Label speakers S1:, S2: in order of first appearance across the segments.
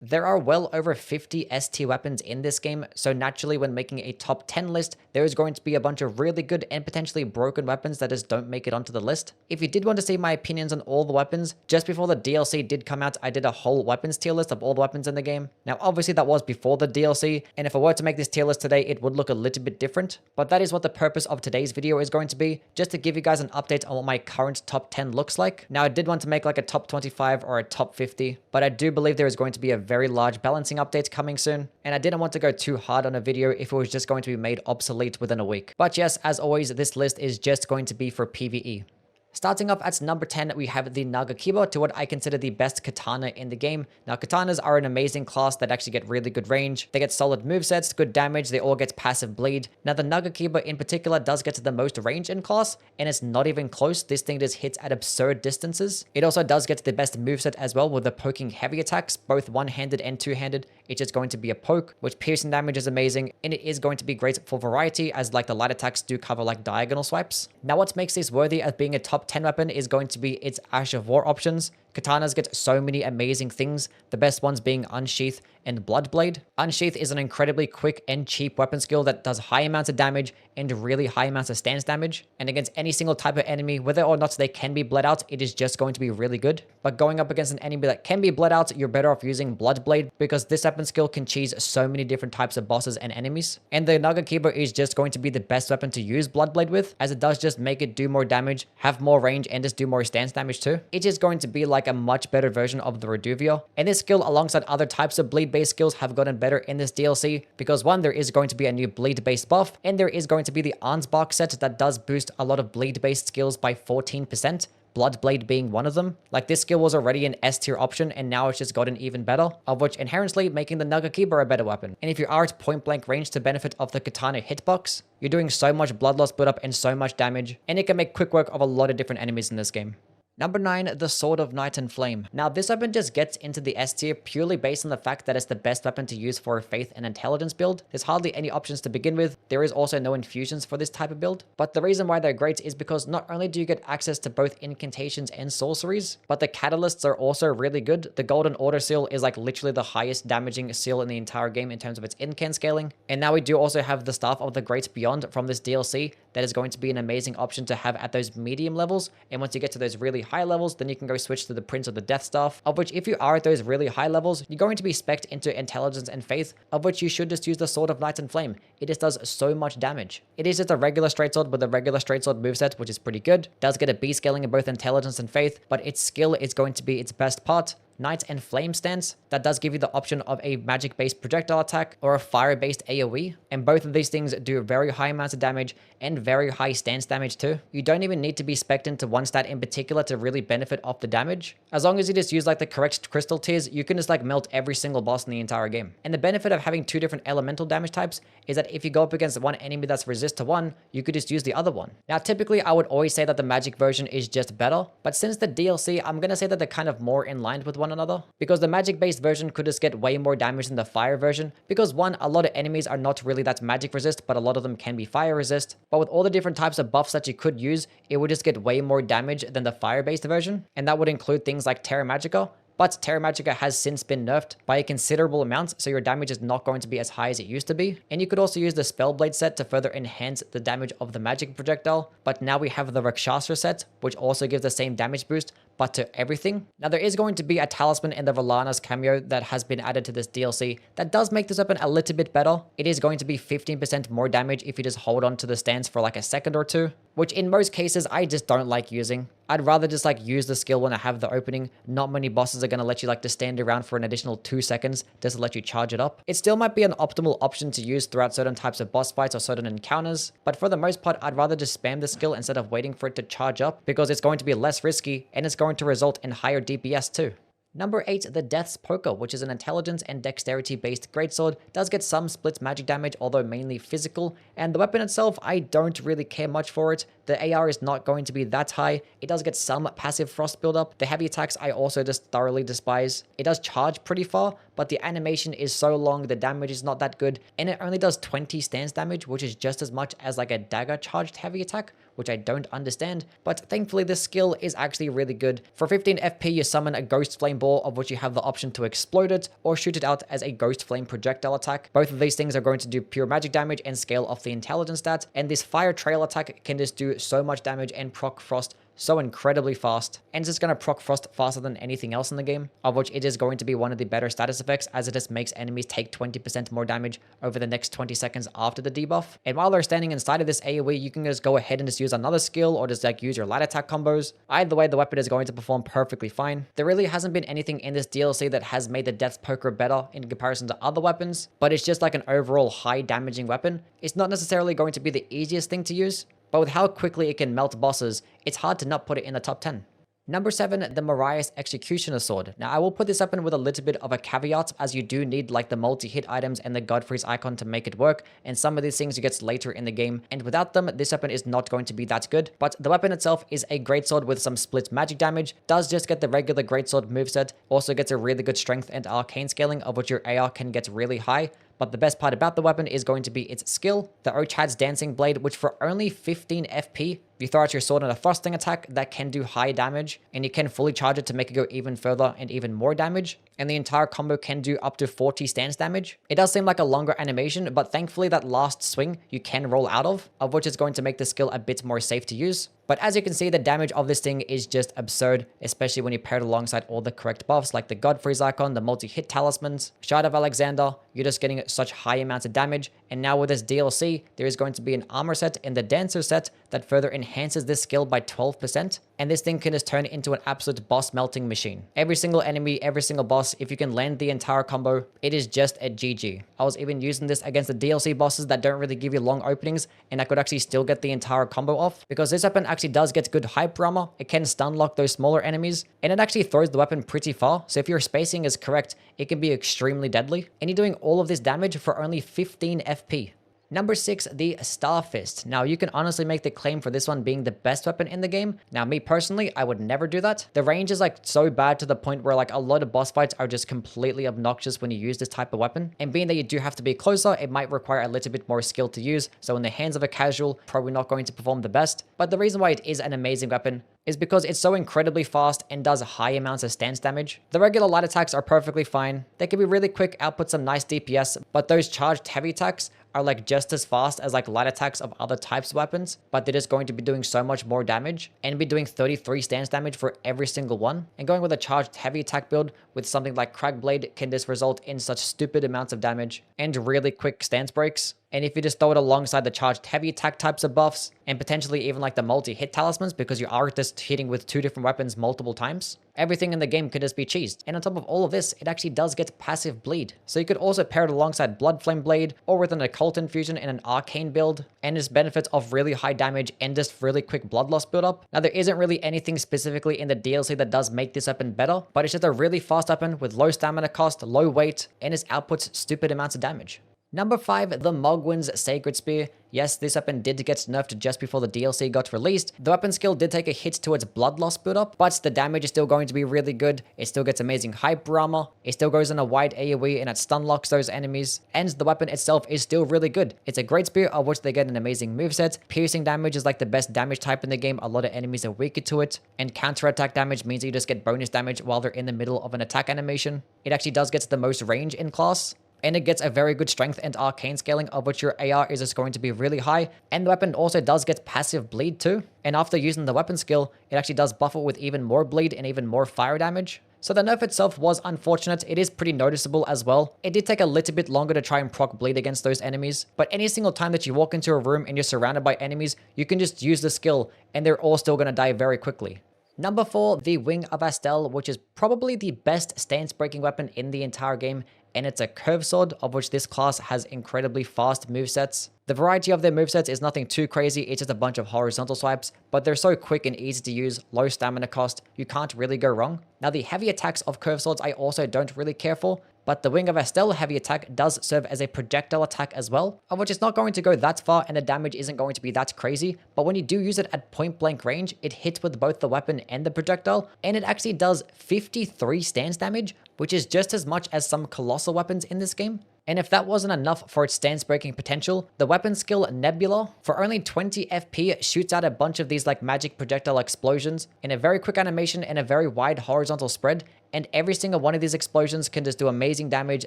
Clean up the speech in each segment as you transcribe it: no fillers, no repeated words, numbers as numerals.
S1: There are well over 50 S tier weapons in this game, so naturally when making a top 10 list, there is going to be a bunch of really good and potentially broken weapons that just don't make it onto the list. If you did want to see my opinions on all the weapons, just before the DLC did come out, I did a whole weapons tier list of all the weapons in the game. Now obviously that was before the DLC, and if I were to make this tier list today, it would look a little bit different. But that is what the purpose of today's video is going to be, just to give you guys an update on what my current top 10 looks like. Now I did want to make like a top 25 or a top 50, but I do believe there is going to be a very large balancing update coming soon, and I didn't want to go too hard on a video if it was just going to be made obsolete within a week. But yes, as always, this list is just going to be for PvE. Starting off at number 10, we have the NAGAKIBA, to what I consider the best katana in the game. Now, katanas are an amazing class that actually get really good range. They get solid movesets, good damage, they all get passive bleed. Now, the NAGAKIBA in particular does get to the most range in class, and it's not even close. This thing just hits at absurd distances. It also does get the best moveset as well, with the poking heavy attacks, both one-handed and two-handed. It's just going to be a poke, which piercing damage is amazing, and it is going to be great for variety, as like the light attacks do cover like diagonal swipes. Now, what makes this worthy as being a top 10 weapon is going to be its Ash of War options. Katanas get so many amazing things, the best ones being Unsheath and Bloodblade. Unsheath is an incredibly quick and cheap weapon skill that does high amounts of damage and really high amounts of stance damage. And against any single type of enemy, whether or not they can be bled out, it is just going to be really good. But going up against an enemy that can be bled out, you're better off using Bloodblade, because this weapon skill can cheese so many different types of bosses and enemies. And the NAGAKIBA is just going to be the best weapon to use Bloodblade with, as it does just make it do more damage, have more range, and just do more stance damage too. It is going to be like a much better version of the Reduvia. And this skill, alongside other types of bleed-based skills, have gotten better in this DLC, because one, there is going to be a new bleed-based buff, and there is going to be the Ansbach set that does boost a lot of bleed-based skills by 14%. Bloodblade being one of them. Like, this skill was already an S tier option, and now it's just gotten even better, of which inherently making the NAGAKIBA a better weapon. And if you are at point blank range to benefit of the katana hitbox, you're doing so much blood loss build-up and so much damage, and it can make quick work of a lot of different enemies in this game. Number 9, the Sword of Night and Flame. Now, this weapon just gets into the S tier purely based on the fact that it's the best weapon to use for a Faith and Intelligence build. There's hardly any options to begin with. There is also no infusions for this type of build. But the reason why they're great is because not only do you get access to both incantations and sorceries, but the catalysts are also really good. The Golden Order seal is like literally the highest damaging seal in the entire game in terms of its incan scaling. And now we do also have the Staff of the Great Beyond from this DLC that is going to be an amazing option to have at those medium levels. And once you get to those really high levels, then you can go switch to the Prince of the Death Staff, of which if you are at those really high levels, you're going to be spec'd into Intelligence and Faith, of which you should just use the Sword of Night and Flame. It just does so much damage. It is just a regular straight sword with a regular straight sword moveset, which is pretty good. Does get a B scaling in both Intelligence and Faith, but its skill is going to be its best part. Night and Flame stance, that does give you the option of a magic-based projectile attack or a fire-based AoE, and both of these things do very high amounts of damage and very high stance damage too. You don't even need to be spec'd into one stat in particular to really benefit off the damage. As long as you just use like the correct crystal tiers, you can just like melt every single boss in the entire game. And the benefit of having two different elemental damage types is that if you go up against one enemy that's resist to one, you could just use the other one. Now, typically I would always say that the magic version is just better, but since the DLC, I'm gonna say that they're kind of more in line with one another, because the magic based version could just get way more damage than the fire version, because one, a lot of enemies are not really that magic resist, but a lot of them can be fire resist. But with all the different types of buffs that you could use, it would just get way more damage than the fire based version, and that would include things like Terra Magica. But Terra Magica has since been nerfed by a considerable amount, so your damage is not going to be as high as it used to be. And you could also use the Spellblade set to further enhance the damage of the magic projectile. But now we have the Rakshasa set, which also gives the same damage boost, but to everything. Now, there is going to be a talisman in the Valana's cameo that has been added to this DLC that does make this weapon a little bit better. It is going to be 15% more damage if you just hold on to the stance for like a second or two, which in most cases I just don't like using. I'd rather just like use the skill when I have the opening. Not many bosses are going to let you like to stand around for an additional 2 seconds just to let you charge it up. It still might be an optimal option to use throughout certain types of boss fights or certain encounters, but for the most part, I'd rather just spam the skill instead of waiting for it to charge up, because it's going to be less risky and it's going to result in higher DPS too. Number 8, the Death's Poker, which is an intelligence and dexterity based greatsword, does get some split magic damage, although mainly physical, and the weapon itself, I don't really care much for it. The AR is not going to be that high. It does get some passive frost buildup. The heavy attacks I also just thoroughly despise. It does charge pretty far, but the animation is so long, the damage is not that good, and it only does 20 stance damage, which is just as much as like a dagger charged heavy attack, which I don't understand, but thankfully this skill is actually really good. For 15 FP, you summon a ghost flame ball, of which you have the option to explode it or shoot it out as a ghost flame projectile attack. Both of these things are going to do pure magic damage and scale off the intelligence stat, and this fire trail attack can just do so much damage and proc frost so incredibly fast, and it's just going to proc frost faster than anything else in the game, of which it is going to be one of the better status effects, as it just makes enemies take 20% more damage over the next 20 seconds after the debuff. And while they're standing inside of this AoE, you can just go ahead and just use another skill or just like use your light attack combos. Either way, the weapon is going to perform perfectly fine. There really hasn't been anything in this DLC that has made the Death Poker better in comparison to other weapons, but it's just like an overall high damaging weapon. It's not necessarily going to be the easiest thing to use, but with how quickly it can melt bosses, it's hard to not put it in the top 10. Number 7, the Mariah's Executioner's Sword. Now, I will put this up in with a little bit of a caveat, as you do need like the multi-hit items and the Godfrey's icon to make it work, and some of these things you get later in the game, and without them, this weapon is not going to be that good. But the weapon itself is a greatsword with some split magic damage, does just get the regular greatsword moveset, also gets a really good strength and arcane scaling, of which your AR can get really high. But the best part about the weapon is going to be its skill, the Ochad's Dancing Blade, which for only 15 FP, you throw out your sword on a thrusting attack that can do high damage, and you can fully charge it to make it go even further and even more damage, and the entire combo can do up to 40 stance damage. It does seem like a longer animation, but thankfully that last swing you can roll out of which is going to make the skill a bit more safe to use. But as you can see, the damage of this thing is just absurd, especially when you pair it alongside all the correct buffs like the Godfrey's icon, the multi-hit talismans, Shard of Alexander. You're just getting such high amounts of damage. And now with this DLC, there is going to be an armor set in the Dancer set that further enhances this skill by 12%. And this thing can just turn into an absolute boss melting machine. Every single enemy, every single boss, if you can land the entire combo, it is just a GG. I was even using this against the DLC bosses that don't really give you long openings, and I could actually still get the entire combo off, because this weapon actually does get good hyper armor. It can stun lock those smaller enemies, and it actually throws the weapon pretty far, so if your spacing is correct, it can be extremely deadly, and you're doing all of this damage for only 15 FP. Number 6, the Star Fist. Now, you can honestly make the claim for this one being the best weapon in the game. Now, me personally, I would never do that. The range is like so bad to the point where like a lot of boss fights are just completely obnoxious when you use this type of weapon. And being that you do have to be closer, it might require a little bit more skill to use. So in the hands of a casual, probably not going to perform the best. But the reason why it is an amazing weapon is because it's so incredibly fast and does high amounts of stance damage. The regular light attacks are perfectly fine. They can be really quick, output some nice DPS, but those charged heavy attacks are like just as fast as like light attacks of other types of weapons, but they're just going to be doing so much more damage and be doing 33 stance damage for every single one. And going with a charged heavy attack build with something like Cragblade can just result in such stupid amounts of damage and really quick stance breaks. And if you just throw it alongside the charged heavy attack types of buffs, and potentially even like the multi-hit talismans, because you are just hitting with 2 different weapons multiple times, everything in the game could just be cheesed. And on top of all of this, it actually does get passive bleed. So you could also pair it alongside Bloodflame Blade, or with an occult infusion in an arcane build, and its benefits of really high damage and just really quick blood loss build up. Now, there isn't really anything specifically in the DLC that does make this weapon better, but it's just a really fast weapon with low stamina cost, low weight, and it outputs stupid amounts of damage. Number 5, the MOHGWYN'S Sacred Spear. Yes, this weapon did get nerfed just before the DLC got released. The weapon skill did take a hit to its blood loss build up, but the damage is still going to be really good. It still gets amazing hyper armor. It still goes in a wide AoE and it stun locks those enemies. And the weapon itself is still really good. It's a great spear, of which they get an amazing moveset. Piercing damage is like the best damage type in the game. A lot of enemies are weaker to it. And counter attack damage means that you just get bonus damage while they're in the middle of an attack animation. It actually does get the most range in class. And it gets a very good strength and arcane scaling, of which your AR is just going to be really high. And the weapon also does get passive bleed too. And after using the weapon skill, it actually does buff it with even more bleed and even more fire damage. So the nerf itself was unfortunate. It is pretty noticeable as well. It did take a little bit longer to try and proc bleed against those enemies, but any single time that you walk into a room and you're surrounded by enemies, you can just use the skill and they're all still going to die very quickly. Number 4, the Wing of Astel, which is probably the best stance breaking weapon in the entire game, and it's a curve sword, of which this class has incredibly fast movesets. The variety of their movesets is nothing too crazy, it's just a bunch of horizontal swipes, but they're so quick and easy to use, low stamina cost, you can't really go wrong. Now, the heavy attacks of curve swords I also don't really care for, but the Wing of Astel heavy attack does serve as a projectile attack as well, of which it's not going to go that far and the damage isn't going to be that crazy, but when you do use it at point blank range, it hits with both the weapon and the projectile, and it actually does 53 stance damage, which is just as much as some colossal weapons in this game. And if that wasn't enough for its stance breaking potential, the weapon skill Nebula, for only 20 FP, shoots out a bunch of these like magic projectile explosions in a very quick animation and a very wide horizontal spread, and every single one of these explosions can just do amazing damage,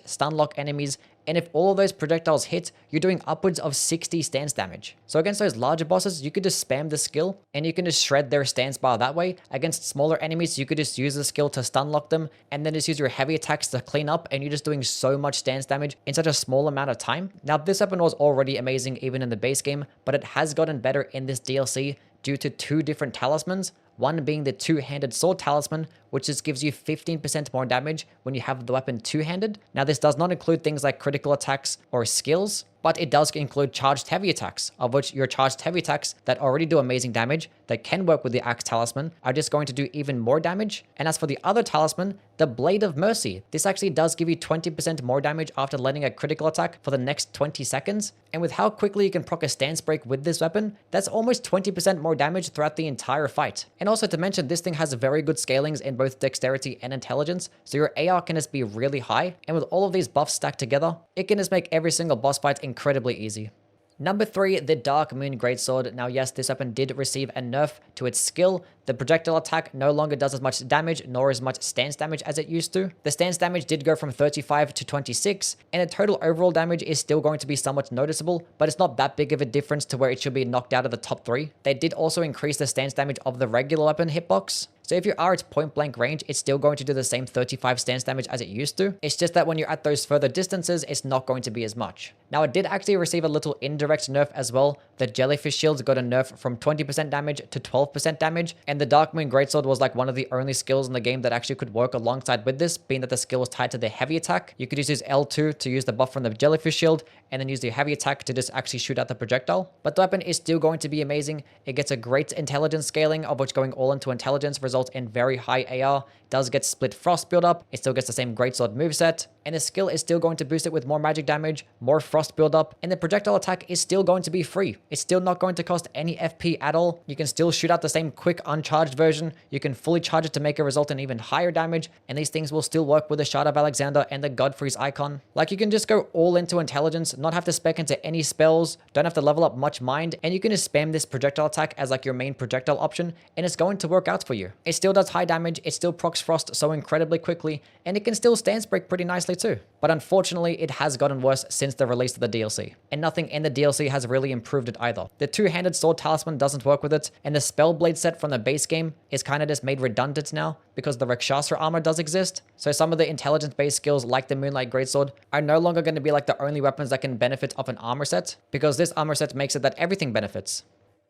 S1: stun lock enemies, and if all of those projectiles hit, you're doing upwards of 60 stance damage. So against those larger bosses, you could just spam the skill, and you can just shred their stance bar that way. Against smaller enemies, you could just use the skill to stun lock them, and then just use your heavy attacks to clean up, and you're just doing so much stance damage in such a small amount of time. Now, this weapon was already amazing even in the base game, but it has gotten better in this DLC due to two different talismans. One being the two-handed sword talisman, which just gives you 15% more damage when you have the weapon two-handed. Now, this does not include things like critical attacks or skills, but it does include charged heavy attacks, of which your charged heavy attacks that already do amazing damage, that can work with the axe talisman, are just going to do even more damage. And as for the other talisman, the Blade of Mercy, this actually does give you 20% more damage after landing a critical attack for the next 20 seconds. And with how quickly you can proc a stance break with this weapon, that's almost 20% more damage throughout the entire fight. And also to mention, this thing has very good scalings in both dexterity and intelligence, so your AR can just be really high, and with all of these buffs stacked together, it can just make every single boss fight incredibly easy. Number 3, the Dark Moon Greatsword. Now yes, this weapon did receive a nerf to its skill. The projectile attack no longer does as much damage, nor as much stance damage as it used to. The stance damage did go from 35 to 26, and the total overall damage is still going to be somewhat noticeable, but it's not that big of a difference to where it should be knocked out of the top 3. They did also increase the stance damage of the regular weapon hitbox. So if you are at point blank range, it's still going to do the same 35 stance damage as it used to. It's just that when you're at those further distances, it's not going to be as much. Now, it did actually receive a little indirect nerf as well. The Jellyfish Shields got a nerf from 20% damage to 12% damage, and the Dark Moon Greatsword was like one of the only skills in the game that actually could work alongside with this, being that the skill was tied to the heavy attack. You could just use L2 to use the buff from the Jellyfish Shield, and then use the heavy attack to just actually shoot out the projectile. But the weapon is still going to be amazing. It gets a great intelligence scaling, of which going all into intelligence results in very high AR, does get split frost build up, it still gets the same greatsword moveset, and the skill is still going to boost it with more magic damage, more frost build up, and the projectile attack is still going to be free. It's still not going to cost any FP at all. You can still shoot out the same quick uncharged version. You can fully charge it to make it result in even higher damage, and these things will still work with the Shard of Alexander and the Godfrey's icon. Like, you can just go all into intelligence, not have to spec into any spells, don't have to level up much mind, and you can just spam this projectile attack as like your main projectile option, and it's going to work out for you. It still does high damage, it still procs frost so incredibly quickly, and it can still stance break pretty nicely too. But unfortunately, it has gotten worse since the release of the DLC, and nothing in the DLC has really improved it either. The two-handed sword talisman doesn't work with it, and the Spellblade set from the base game is kind of just made redundant now because the Rakshasa armor does exist. So some of the intelligence-based skills like the Moonlight Greatsword are no longer going to be like the only weapons that can benefit off an armor set, because this armor set makes it that everything benefits.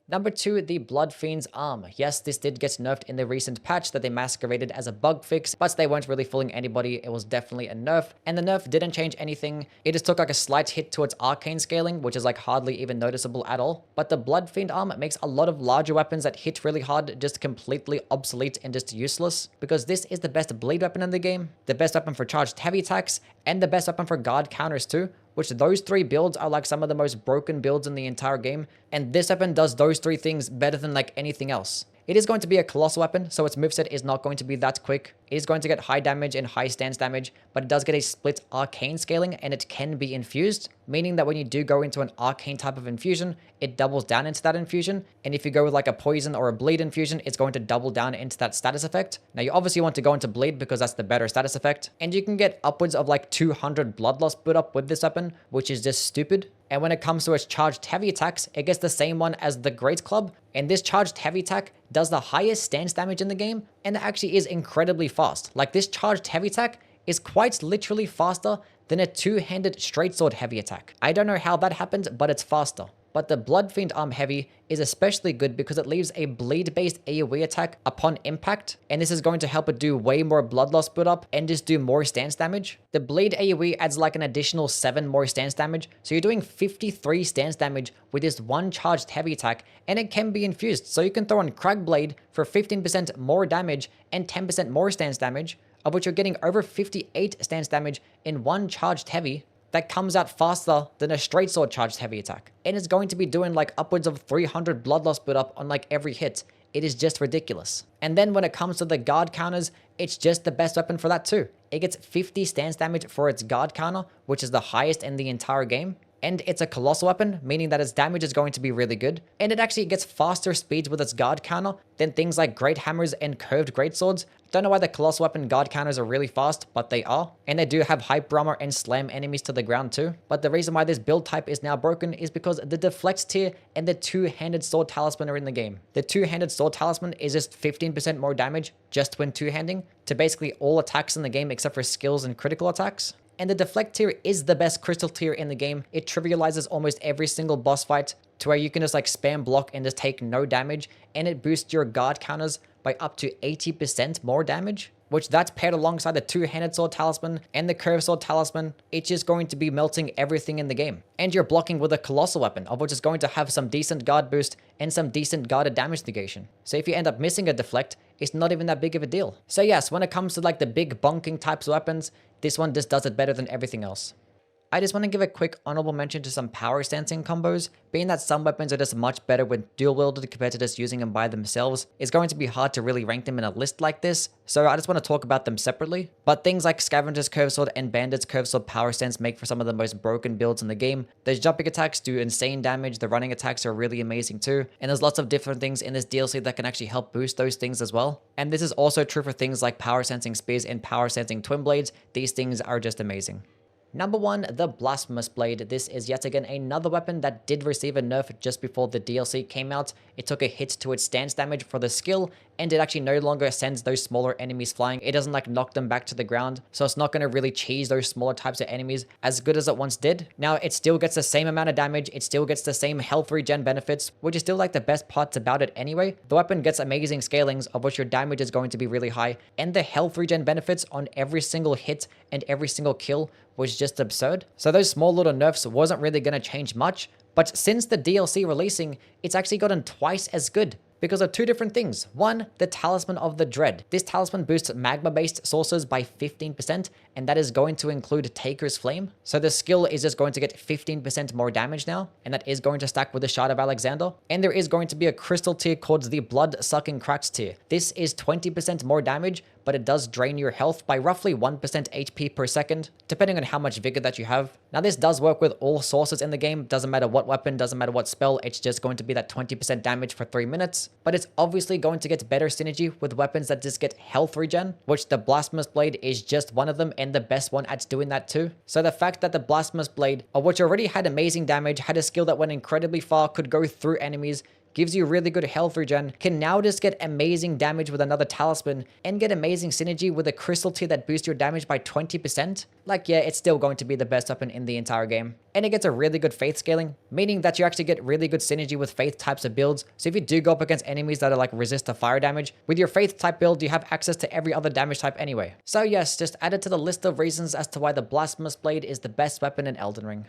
S1: Number 2, the BLOODFIEND'S arm. Yes, this did get nerfed in the recent patch that they masqueraded as a bug fix, but they weren't really fooling anybody. It was definitely a nerf, and the nerf didn't change anything. It just took like a slight hit to its arcane scaling, which is like hardly even noticeable at all. But the BLOODFIEND arm makes a lot of larger weapons that hit really hard just completely obsolete and just useless, because this is the best bleed weapon in the game, the best weapon for charged heavy attacks, and the best weapon for guard counters too, which those 3 builds are like some of the most broken builds in the entire game, and this weapon does those 3 things better than like anything else. It is going to be a colossal weapon, so its moveset is not going to be that quick. It is going to get high damage and high stance damage, but it does get a split arcane scaling, and it can be infused, meaning that when you do go into an arcane type of infusion, it doubles down into that infusion, and if you go with like a poison or a bleed infusion, it's going to double down into that status effect. Now, you obviously want to go into bleed because that's the better status effect, and you can get upwards of like 200 blood loss build up with this weapon, which is just stupid. And when it comes to its charged heavy attacks, it gets the same one as the Great Club, and this charged heavy attack does the highest stance damage in the game, and it actually is incredibly fast. Like, this charged heavy attack is quite literally faster than a two-handed straight sword heavy attack. I don't know how that happened, but it's faster. But the BLOODFIEND arm heavy is especially good because it leaves a bleed-based AoE attack upon impact, and this is going to help it do way more blood loss build up and just do more stance damage. The bleed AoE adds like an additional 7 more stance damage, so you're doing 53 stance damage with this one charged heavy attack, and it can be infused, so you can throw on Cragblade for 15% more damage and 10% more stance damage, of which you're getting over 58 stance damage in one charged heavy that comes out faster than a straight sword charged heavy attack. And it's going to be doing like upwards of 300 blood loss build up on like every hit. it is just ridiculous. And then when it comes to the guard counters, it's just the best weapon for that too. It gets 50 stance damage for its guard counter, which is the highest in the entire game. And it's a colossal weapon, meaning that its damage is going to be really good. And it actually gets faster speeds with its guard counter than things like great hammers and curved greatswords. Don't know why the colossal weapon guard counters are really fast, but they are. And they do have hyper armor and slam enemies to the ground too. But the reason why this build type is now broken is because the deflect tier and the two-handed sword talisman are in the game. The two-handed sword talisman is just 15% more damage just when two-handing to basically all attacks in the game except for skills and critical attacks. And the deflect tier is the best crystal tier in the game. It trivializes almost every single boss fight to where you can just like spam block and just take no damage, and it boosts your guard counters by up to 80% more damage, which that's paired alongside the two-handed sword talisman and the curved sword talisman. It's just going to be melting everything in the game. And you're blocking with a colossal weapon, of which is going to have some decent guard boost and some decent guarded damage negation. So if you end up missing a deflect, it's not even that big of a deal. So yes, when it comes to like the big bonking types of weapons, this one just does it better than everything else. I just want to give a quick honorable mention to some power stancing combos, being that some weapons are just much better when dual wielded compared to just using them by themselves. It's going to be hard to really rank them in a list like this, so I just want to talk about them separately. But things like Scavenger's Curved Sword and Bandit's Curved Sword power stance make for some of the most broken builds in the game. Those jumping attacks do insane damage, the running attacks are really amazing too, and there's lots of different things in this DLC that can actually help boost those things as well. And this is also true for things like power sensing spears and power sensing twin blades. These things are just amazing. Number 1, the Blasphemous Blade. This is yet again another weapon that did receive a nerf just before the DLC came out. It took a hit to its stance damage for the skill, and it actually no longer sends those smaller enemies flying. It doesn't like knock them back to the ground, so it's not going to really cheese those smaller types of enemies as good as it once did. Now, it still gets the same amount of damage, it still gets the same health regen benefits, which is still like the best parts about it anyway. The weapon gets amazing scalings, of which your damage is going to be really high, and the health regen benefits on every single hit and every single kill was just absurd. So those small little nerfs wasn't really going to change much, but since the DLC releasing, it's actually gotten twice as good because of two different things. One, the Talisman of the Dread. This talisman boosts magma-based sources by 15%, and that is going to include Taker's Flame. So the skill is just going to get 15% more damage now, and that is going to stack with the Shard of Alexander. And there is going to be a crystal tier called the Blood-Sucking Cracks tier. This is 20% more damage, but it does drain your health by roughly 1% HP per second, depending on how much vigor that you have. Now this does work with all sources in the game, doesn't matter what weapon, doesn't matter what spell, it's just going to be that 20% damage for 3 minutes. But it's obviously going to get better synergy with weapons that just get health regen, which the Blasphemous Blade is just one of them and the best one at doing that too. So the fact that the Blasphemous Blade, of which already had amazing damage, had a skill that went incredibly far, could go through enemies, gives you really good health regen, can now just get amazing damage with another talisman, and get amazing synergy with a crystal tier that boosts your damage by 20%. Like, yeah, it's still going to be the best weapon in the entire game. And it gets a really good faith scaling, meaning that you actually get really good synergy with faith types of builds. So if you do go up against enemies that are like resist to fire damage, with your faith type build, you have access to every other damage type anyway. So yes, just add it to the list of reasons as to why the Blasphemous Blade is the best weapon in Elden Ring.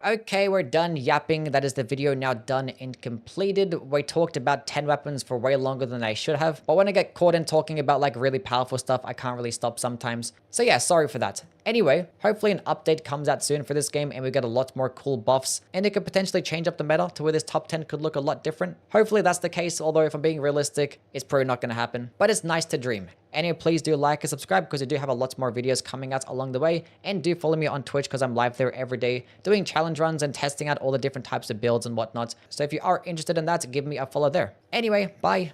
S1: Okay, we're done yapping. That is the video now done and completed. We talked about 10 weapons for way longer than I should have. But when I get caught in talking about like really powerful stuff, I can't really stop sometimes. So yeah, sorry for that. Anyway, hopefully an update comes out soon for this game and we get a lot more cool buffs. And it could potentially change up the meta to where this top 10 could look a lot different. Hopefully that's the case, although if I'm being realistic, it's probably not going to happen. But it's nice to dream. Anyway, please do like and subscribe because I do have a lot more videos coming out along the way. And do follow me on Twitch because I'm live there every day doing challenge runs and testing out all the different types of builds and whatnot. So if you are interested in that, give me a follow there. Anyway, bye.